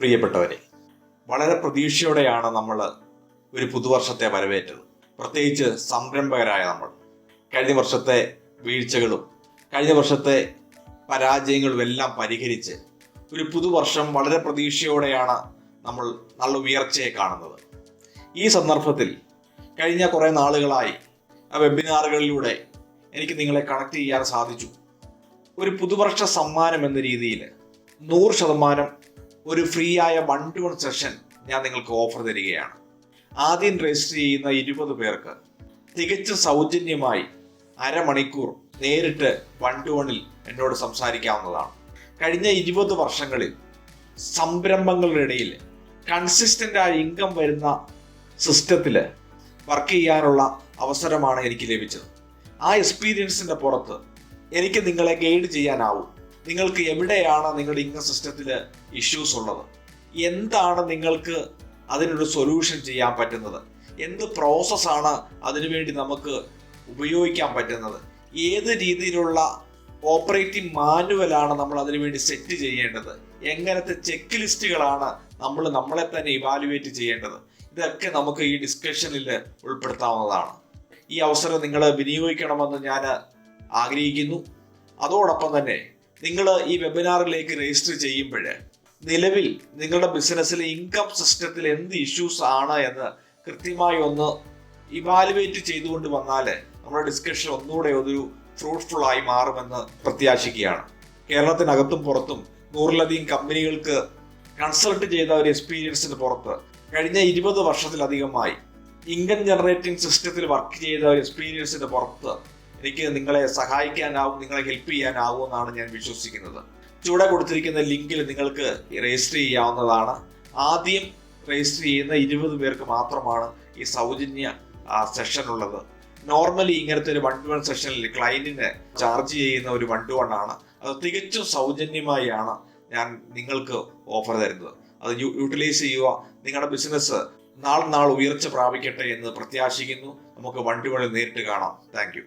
പ്രിയപ്പെട്ടവരെ, വളരെ പ്രതീക്ഷയോടെയാണ് നമ്മൾ ഒരു പുതുവർഷത്തെ വരവേറ്റത്. പ്രത്യേകിച്ച് സംരംഭകരായ നമ്മൾ കഴിഞ്ഞ വർഷത്തെ വീഴ്ചകളും കഴിഞ്ഞ വർഷത്തെ പരാജയങ്ങളും എല്ലാം പരിഹരിച്ച് ഒരു പുതുവർഷം വളരെ പ്രതീക്ഷയോടെയാണ് നമ്മൾ നല്ല ഉയർച്ചയെ കാണുന്നത്. ഈ സന്ദർഭത്തിൽ കഴിഞ്ഞ കുറേ നാളുകളായി വെബിനാറുകളിലൂടെ എനിക്ക് നിങ്ങളെ കണക്ട് ചെയ്യാൻ സാധിച്ചു. ഒരു പുതുവർഷ സമ്മാനം എന്ന രീതിയിൽ 100% ഒരു ഫ്രീ ആയ 1-to-1 സെഷൻ ഞാൻ നിങ്ങൾക്ക് ഓഫർ തരികയാണ്. ആദ്യം രജിസ്റ്റർ ചെയ്യുന്ന 20 പേർക്ക് തികച്ചും സൗജന്യമായി അരമണിക്കൂർ നേരിട്ട് 1-to-1 എന്നോട് സംസാരിക്കാവുന്നതാണ്. കഴിഞ്ഞ 20 വർഷങ്ങളിൽ സംരംഭങ്ങളുടെ ഇടയിൽ കൺസിസ്റ്റന്റ് ആയ ഇൻകം വരുന്ന സിസ്റ്റത്തിൽ വർക്ക് ചെയ്യാനുള്ള അവസരമാണ് എനിക്ക് ലഭിച്ചത്. ആ എക്സ്പീരിയൻസിന്റെ പുറത്ത് എനിക്ക് നിങ്ങളെ ഗൈഡ് ചെയ്യാനാവും. നിങ്ങൾക്ക് എവിടെയാണ് നിങ്ങളുടെ ഇൻകം സിസ്റ്റത്തിൽ ഇഷ്യൂസ് ഉള്ളത്, എന്താണ് നിങ്ങൾക്ക് അതിനൊരു സൊല്യൂഷൻ ചെയ്യാൻ പറ്റുന്നത്, എന്ത് പ്രോസസ്സാണ് അതിനുവേണ്ടി നമുക്ക് ഉപയോഗിക്കാൻ പറ്റുന്നത്, ഏത് രീതിയിലുള്ള ഓപ്പറേറ്റിംഗ് മാനുവലാണ് നമ്മൾ അതിനുവേണ്ടി സെറ്റ് ചെയ്യേണ്ടത്, എങ്ങനത്തെ ചെക്ക് ലിസ്റ്റുകളാണ് നമ്മൾ നമ്മളെ തന്നെ ഇവാലുവേറ്റ് ചെയ്യേണ്ടത്, ഇതൊക്കെ നമുക്ക് ഈ ഡിസ്കഷനിൽ ഉൾപ്പെടുത്താവുന്നതാണ്. ഈ അവസരം നിങ്ങൾ വിനിയോഗിക്കണമെന്ന് ഞാൻ ആഗ്രഹിക്കുന്നു. അതോടൊപ്പം തന്നെ നിങ്ങൾ ഈ വെബിനാറിലേക്ക് രജിസ്റ്റർ ചെയ്യുമ്പോൾ നിലവിൽ നിങ്ങളുടെ ബിസിനസ്സിലെ ഇൻകം സിസ്റ്റത്തിൽ എന്ത് ഇഷ്യൂസ് ആണ് എന്ന് കൃത്യമായി ഒന്ന് ഇവാലുവേറ്റ് ചെയ്തുകൊണ്ട് വന്നാൽ നമ്മുടെ ഡിസ്കഷൻ ഒന്നുകൂടെ ഒരു ഫ്രൂട്ട്ഫുൾ ആയി മാറുമെന്ന് പ്രത്യാശിക്കുകയാണ്. കേരളത്തിനകത്തും പുറത്തും 100-ലധികം കമ്പനികൾക്ക് കൺസൾട്ട് ചെയ്ത ഒരു എക്സ്പീരിയൻസിന് പുറത്ത് കഴിഞ്ഞ 20 വർഷത്തിലധികമായി ഇൻകം ജനറേറ്റിംഗ് സിസ്റ്റത്തിൽ വർക്ക് ചെയ്ത ഒരു എക്സ്പീരിയൻസിന്റെ പുറത്ത് എനിക്ക് നിങ്ങളെ സഹായിക്കാനാവും, നിങ്ങളെ ഹെൽപ്പ് ചെയ്യാനാവും എന്നാണ് ഞാൻ വിശ്വസിക്കുന്നത്. ചൂടെ കൊടുത്തിരിക്കുന്ന ലിങ്കിൽ നിങ്ങൾക്ക് രജിസ്റ്റർ ചെയ്യാവുന്നതാണ്. ആദ്യം രജിസ്റ്റർ ചെയ്യുന്ന 20 പേർക്ക് മാത്രമാണ് ഈ സൗജന്യ സെഷൻ ഉള്ളത്. നോർമലി ഇങ്ങനത്തെ ഒരു 1-to-1 സെഷനിൽ ക്ലയന്റിന് ചാർജ് ചെയ്യുന്ന ഒരു 1-to-1 ആണ്. അത് തികച്ചും സൗജന്യമായാണ് ഞാൻ നിങ്ങൾക്ക് ഓഫർ തരുന്നത്. അത് യൂട്ടിലൈസ് ചെയ്യുക. നിങ്ങളുടെ ബിസിനസ് നാൾ ഉയർച്ച പ്രാപിക്കട്ടെ എന്ന് പ്രത്യാശിക്കുന്നു. നമുക്ക് 1-to-1 നേരിട്ട് കാണാം. Thank you.